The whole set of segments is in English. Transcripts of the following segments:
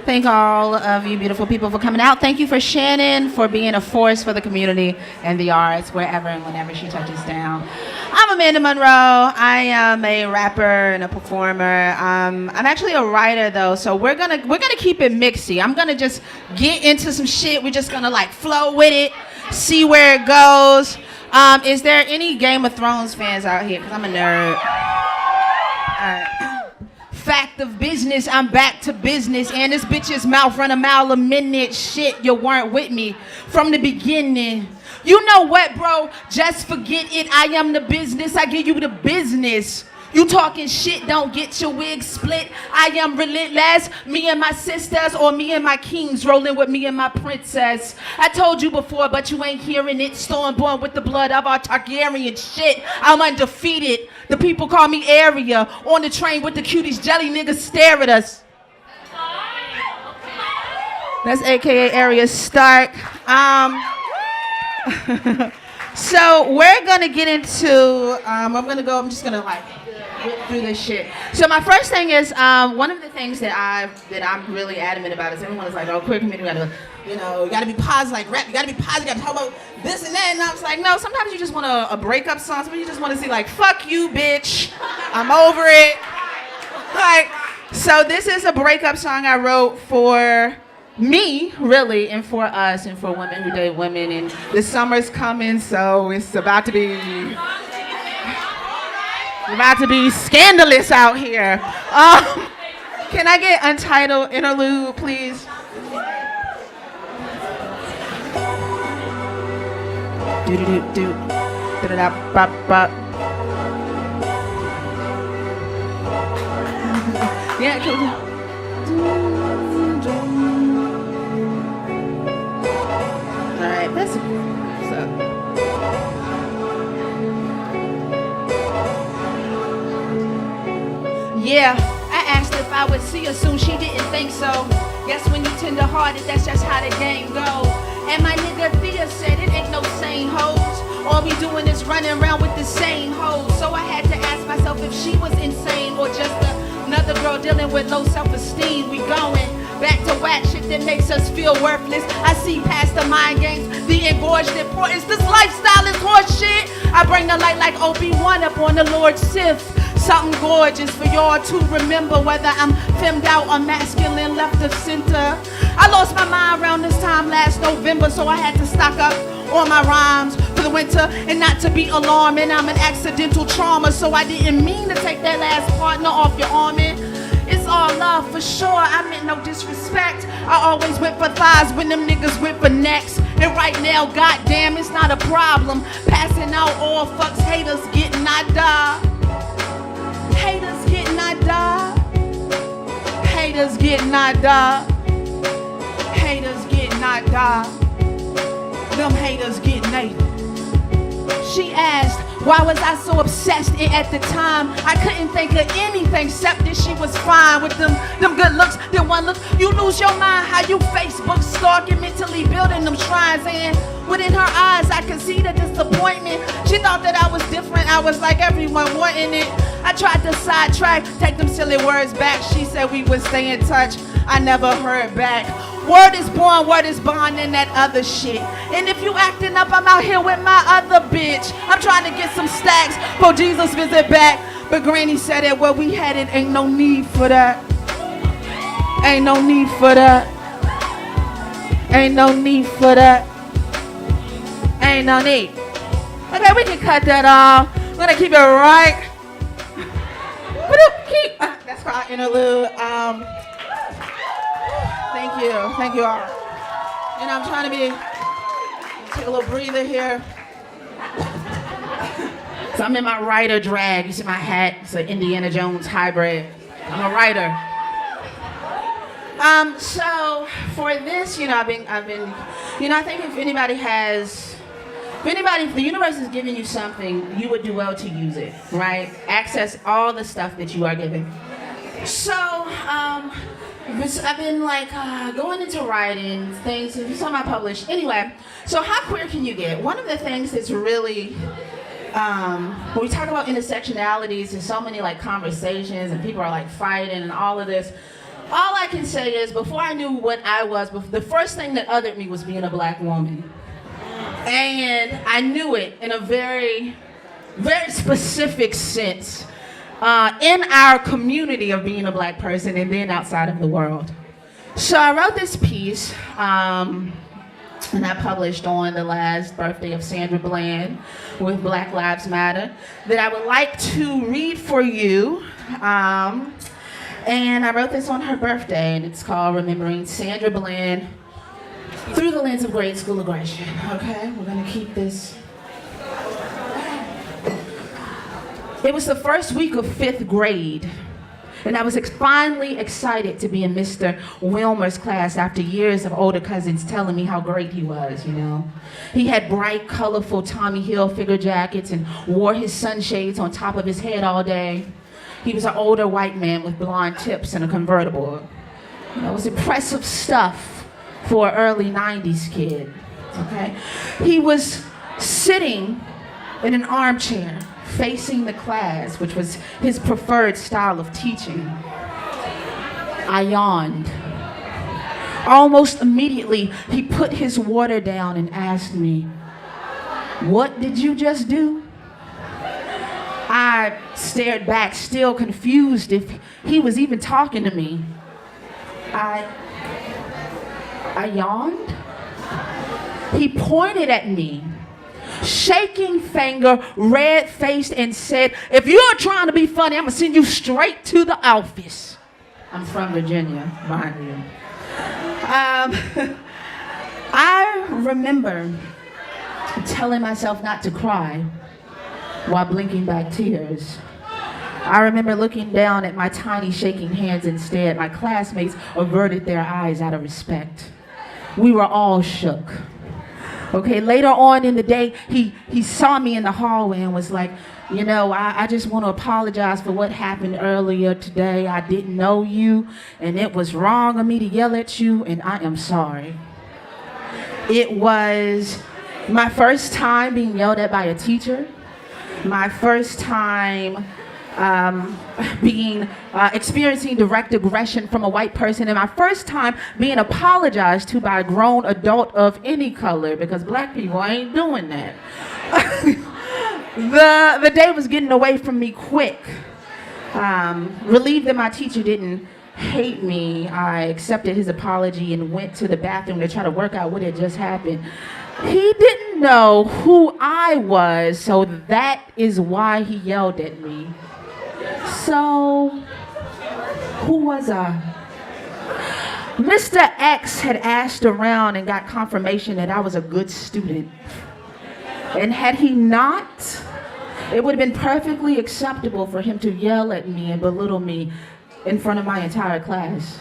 Thank all of you beautiful people for coming out. Thank you for Shannon for being a force for the community and the arts wherever and whenever she touches down. I'm Amanda Monroe. I am a rapper and a performer. I'm actually a writer though, so we're gonna keep it mixy. I'm gonna just get into some shit. We're just gonna like flow with it, see where it goes. Is there any Game of Thrones fans out here? Because I'm a nerd. All right. Fact of business, I'm back to business, and this bitch's mouth run a mile a minute. Shit, you weren't with me from the beginning. You know what, bro? Just forget it. I am the business. I give you the business. You talking shit, don't get your wig split. I am relentless. Me and my sisters, or me and my kings, rolling with me and my princess. I told you before, but you ain't hearing it. Stormborn with the blood of our Targaryen shit. I'm undefeated. The people call me Area. On the train with the cuties, jelly niggas stare at us. That's AKA Area Stark. So we're gonna get into, I'm just gonna like whip through this shit. So my first thing is, one of the things that I'm really adamant about is everyone is like, oh, queer community, you gotta be positive, like rap, you gotta be positive, you gotta talk about this and that, and I was like, no, sometimes you just want a breakup song, sometimes you just want to see like, fuck you, bitch, I'm over it. Like, so this is a breakup song I wrote for me, really, and for us, and for women who date women, and the summer's coming, so it's about to be scandalous out here. Can I get Untitled Interlude, please? Do-do-do-do. Da-da-da-ba-ba. Yeah, cool. Alright, that's what's up. Yeah, I asked if I would see her soon, she didn't think so. Guess when you tender-hearted, that's just how the game goes. And my nigga Thea said it ain't no sane hoes. All we doing is running around with the same hoes. So I had to ask myself if she was insane or just another girl dealing with low self-esteem. We going back to whack shit that makes us feel worthless. I see past the mind games, the engorged importance. This lifestyle is horse shit. I bring the light like Obi-Wan up on the Lord Sith. Something gorgeous for y'all to remember, whether I'm femmed out or masculine, left of center. I lost my mind around this time last November, so I had to stock up on my rhymes for the winter, and not to be alarming. I'm an accidental trauma, so I didn't mean to take that last partner off your arm. It's all love for sure, I meant no disrespect. I always went for thighs when them niggas went for necks. And right now, goddamn, it's not a problem. Passing out all fucks, haters getting I die. Haters getting I die. Haters getting I die. Haters getting I die. Them haters getting native. She asked, why was I so obsessed? And at the time, I couldn't think of anything except that she was fine with them good looks. Then one look, you lose your mind. How you Facebook stalking, mentally building them shrines. And within her eyes, I could see the disappointment. She thought that I was different. I was like everyone wanting it. I tried to sidetrack, take them silly words back. She said we would stay in touch. I never heard back. Word is born, word is bond, and that other shit. And if you acting up, I'm out here with my other bitch. I'm trying to get some stacks for Jesus visit back. But Granny said that where we headed ain't no need for that. Ain't no need for that. Ain't no need for that. Ain't no need. Okay, we can cut that off. We're gonna keep it right. That's called interlude. Thank you all. And I'm trying to take a little breather here. So I'm in my writer drag. You see my hat? It's an Indiana Jones hybrid. I'm a writer. So for this, I've been, I think if the universe is giving you something, you would do well to use it, right? Access all the stuff that you are given. So, I've been going into writing things, some I published. Anyway, so how queer can you get? One of the things that's really, when we talk about intersectionalities, there's so many conversations and people are fighting and all of this. All I can say is, before I knew what I was, the first thing that othered me was being a black woman. And I knew it in a very, very specific sense in our community of being a black person and then outside of the world. So I wrote this piece, and I published on the last birthday of Sandra Bland with Black Lives Matter, that I would like to read for you. And I wrote this on her birthday, and it's called Remembering Sandra Bland Through the Lens of Grade School Aggression. Okay, we're gonna keep this. It was the first week of 5th grade, and I was finally excited to be in Mr. Wilmer's class after years of older cousins telling me how great he was, you know. He had bright, colorful Tommy Hilfiger jackets and wore his sunshades on top of his head all day. He was an older white man with blonde tips and a convertible. You know, it was impressive stuff for an early 90s kid, okay? He was sitting in an armchair facing the class, which was his preferred style of teaching. I yawned. Almost immediately, he put his water down and asked me, "What did you just do?" I stared back, still confused if he was even talking to me. I yawned. He pointed at me, shaking finger, red-faced, and said, "If you're trying to be funny, I'm gonna send you straight to the office." I'm from Virginia, mind you. I remember telling myself not to cry while blinking back tears. I remember looking down at my tiny shaking hands instead. My classmates averted their eyes out of respect. We were all shook. Okay, later on in the day, he saw me in the hallway and was like, "You know, I just want to apologize for what happened earlier today. I didn't know you, and it was wrong of me to yell at you, and I am sorry." It was my first time being yelled at by a teacher, my first time experiencing direct aggression from a white person, and my first time being apologized to by a grown adult of any color, because black people ain't doing that. The day was getting away from me quick. Relieved that my teacher didn't hate me, I accepted his apology and went to the bathroom to try to work out what had just happened. He didn't know who I was, so that is why he yelled at me. So, who was I? Mr. X had asked around and got confirmation that I was a good student. And had he not, it would have been perfectly acceptable for him to yell at me and belittle me in front of my entire class.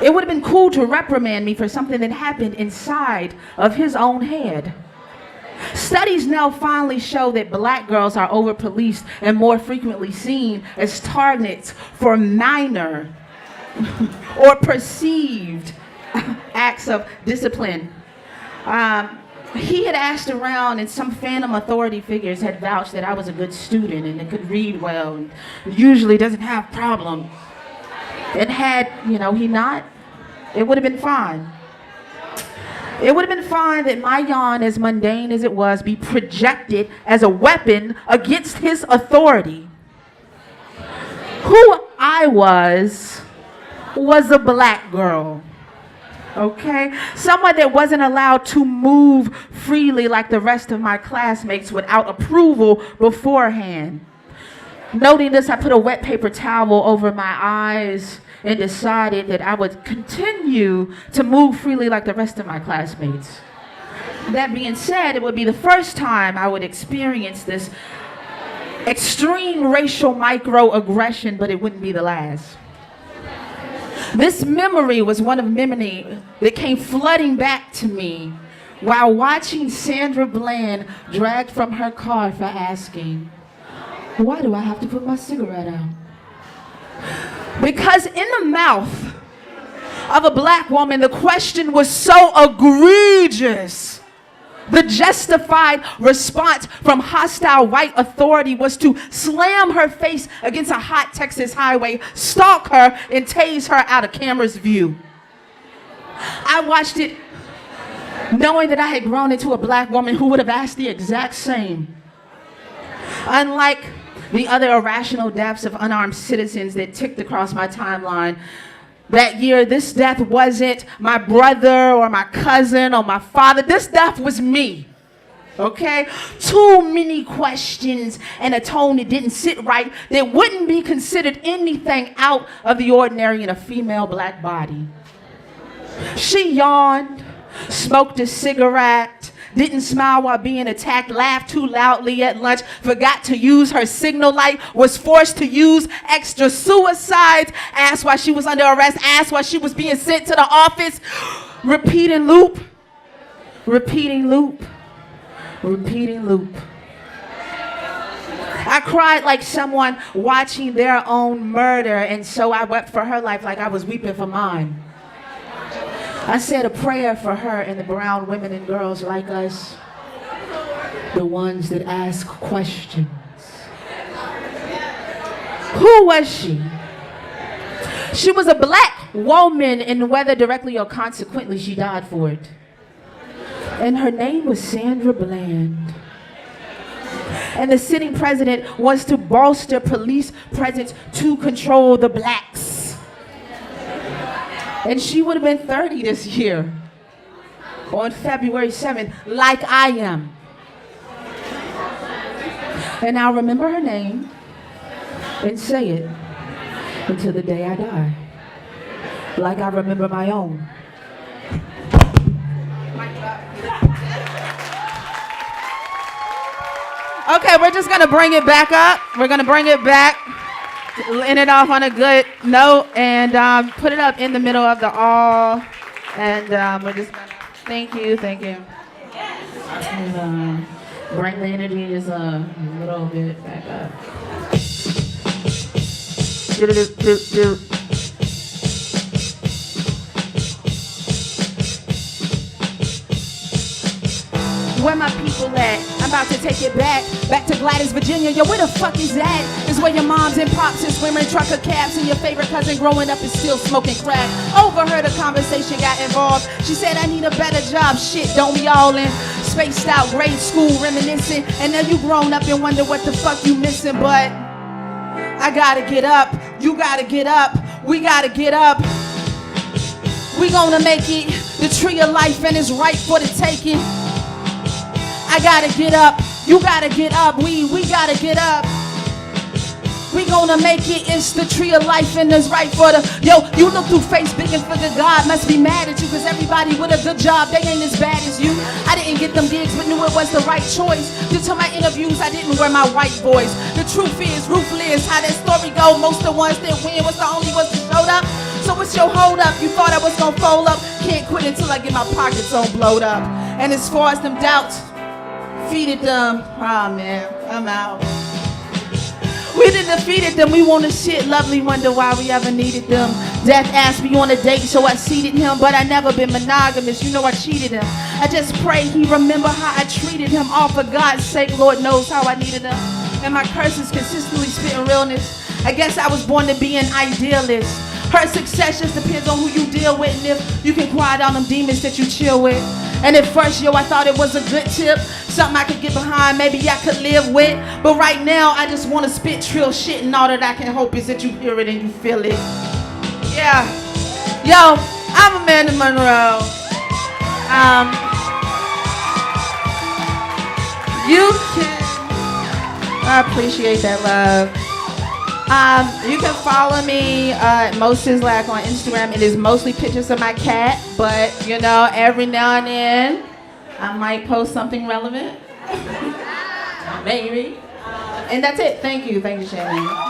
It would have been cool to reprimand me for something that happened inside of his own head. Studies now finally show that black girls are over-policed and more frequently seen as targets for minor or perceived acts of discipline. He had asked around, and some phantom authority figures had vouched that I was a good student and that could read well and usually doesn't have problems. And had, he not, it would have been fine. It would have been fine that my yawn, as mundane as it was, be projected as a weapon against his authority. Who I was a black girl. Okay? Someone that wasn't allowed to move freely like the rest of my classmates without approval beforehand. Noting this, I put a wet paper towel over my eyes and decided that I would continue to move freely like the rest of my classmates. That being said, it would be the first time I would experience this extreme racial microaggression, but it wouldn't be the last. This memory was one of many that came flooding back to me while watching Sandra Bland dragged from her car for asking, "Why do I have to put my cigarette out?" Because in the mouth of a black woman, the question was so egregious The justified response from hostile white authority was to slam her face against a hot Texas highway, stalk her, and tase her out of camera's view. I watched it knowing that I had grown into a black woman who would have asked the exact same. Unlike the other irrational deaths of unarmed citizens that ticked across my timeline, that year, this death wasn't my brother or my cousin or my father. This death was me, okay? Too many questions and a tone that didn't sit right, that wouldn't be considered anything out of the ordinary in a female black body. She yawned, smoked a cigarette, didn't smile while being attacked, laughed too loudly at lunch, forgot to use her signal light, was forced to use extra suicides, asked why she was under arrest, asked why she was being sent to the office, repeating loop, repeating loop, repeating loop. I cried like someone watching their own murder, and so I wept for her life like I was weeping for mine. I said a prayer for her and the brown women and girls like us, the ones that ask questions. Who was she? She was a black woman, and whether directly or consequently, she died for it. And her name was Sandra Bland. And the sitting president wants to bolster police presence to control the blacks. And she would have been 30 this year, on February 7th, like I am. And I'll remember her name and say it until the day I die, like I remember my own. Okay, we're just gonna bring it back up. We're gonna bring it back. End it off on a good note and put it up in the middle of the all. And we're just gonna thank you. And bring the energy just a little bit back up. Where my people at? I'm about to take it back to Gladys, Virginia. Yo, where the fuck is that? It's where your moms and pops is wearing trucker caps, and your favorite cousin growing up is still smoking crack. Overheard a conversation, got involved. She said, I need a better job. Shit, don't we all in? Spaced out grade school reminiscing, and now you grown up and wonder what the fuck you missing. But I gotta get up, you gotta get up, we gotta get up. We gonna make it the tree of life, and it's right for the taking. I gotta get up, you gotta get up, we gotta get up. We gonna make it, it's the tree of life and it's right for the, yo, you look through Facebook and figure God must be mad at you, cause everybody with a good job, they ain't as bad as you. I didn't get them gigs, but knew it was the right choice. Due to my interviews, I didn't wear my white voice. The truth is, ruthless, how that story go, most the ones that win was the only ones that showed up. So what's your hold up? You thought I was gonna fold up? Can't quit until I get my pockets on blowed up. And as far as them doubts, defeated them. Oh man, I'm out. We done defeated them. We want to shit. Lovely wonder why we ever needed them. Death asked me on a date, so I seated him. But I never been monogamous. You know I cheated him. I just pray he remember how I treated him. All for God's sake, Lord knows how I needed him. And my curses consistently spitting realness. I guess I was born to be an idealist. Her success just depends on who you deal with, and if you can quiet down them demons that you chill with. And at first, yo, I thought it was a good tip, something I could get behind, maybe I could live with. But right now, I just want to spit trill shit, and all that I can hope is that you hear it and you feel it. Yeah. Yo, I'm Amanda Monroe. You can, I appreciate that love. You can follow me Most is Black on Instagram. It is mostly pictures of my cat, but you know, every now and then I might post something relevant. Maybe. And that's it. Thank you, Shannon.